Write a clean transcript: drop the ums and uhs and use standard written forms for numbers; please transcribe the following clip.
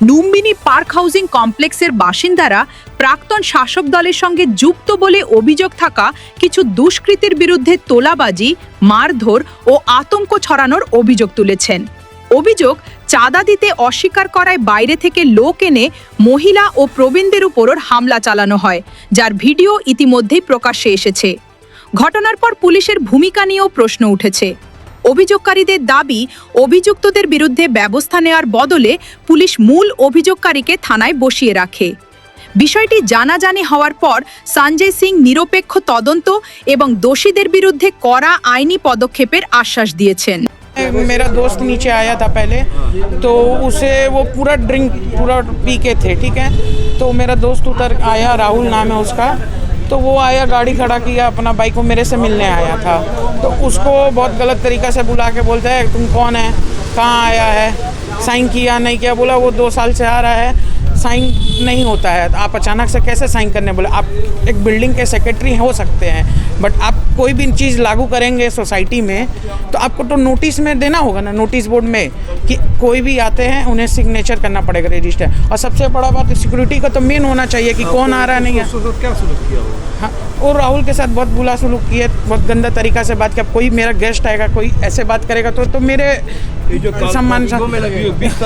Lumbini park housing কমপ্লেক্সের বাসিন্দারা প্রাক্তন শাসক দলের সঙ্গে যুক্ত বলে অভিযোগ থাকা কিছু দুষ্কৃতীর বিরুদ্ধে তোলাবাজি, মারধর ও আতঙ্ক ছড়ানোর অভিযোগ তুলেছেন। অভিযোগ, চাঁদা দিতে অস্বীকার করায় বাইরে থেকে লোক এনে মহিলা ও প্রবীণদের উপর হামলা চালানো হয়, যার ভিডিও ইতিমধ্যেই প্রকাশ্যে এসেছে। ঘটনার পর পুলিশের ভূমিকা নিয়েও প্রশ্ন উঠেছে। অভিযোগকারীদের দাবি, অভিযুক্তদের বিরুদ্ধে ব্যবস্থা নেওয়ার বদলে পুলিশ মূল অভিযোগকারীকে থানায় বসিয়ে রাখে। বিষয়টি জানাজানি হওয়ার পর সঞ্জয় সিং নিরপেক্ষ তদন্ত এবং দোষীদের বিরুদ্ধে কড়া আইনি পদক্ষেপের আশ্বাস দিয়েছেন। मेरा दोस्त नीचे आया था पहले, तो उसे वो पूरा पी के थे, ठीक है। तो मेरा दोस्त उतर आया, राहुल नाम है उसका। तो वो आया, गाड़ी खड़ा किया, अपना बाइक को मेरे से मिलने आया था। तो उसको बहुत गलत तरीक़ा से बुला के बोलता है, तुम कौन है, कहाँ आया है, साइन किया नहीं किया। बोला वो 2 साल से आ रहा है, साइन नहीं होता है। आप अचानक से कैसे साइन करने बोले? आप एक बिल्डिंग के सेक्रेटरी हो सकते हैं, बट आप कोई भी चीज़ लागू करेंगे सोसाइटी में तो आपको तो नोटिस में देना होगा ना, नोटिस बोर्ड में, कि कोई भी आते हैं उन्हें सिग्नेचर करना पड़ेगा, रजिस्टर। और सबसे बड़ा बात सिक्योरिटी का तो मेन होना चाहिए कि कौन आ रहा है, नहीं है। क्या सुलूक किया होगा? हाँ, और राहुल के साथ बहुत बुरा सलूक किया, बहुत गंदा तरीका से बात किया। कोई मेरा गेस्ट आएगा, कोई ऐसे बात करेगा तो मेरे ये जो सम्मान में लगे 20 तारीख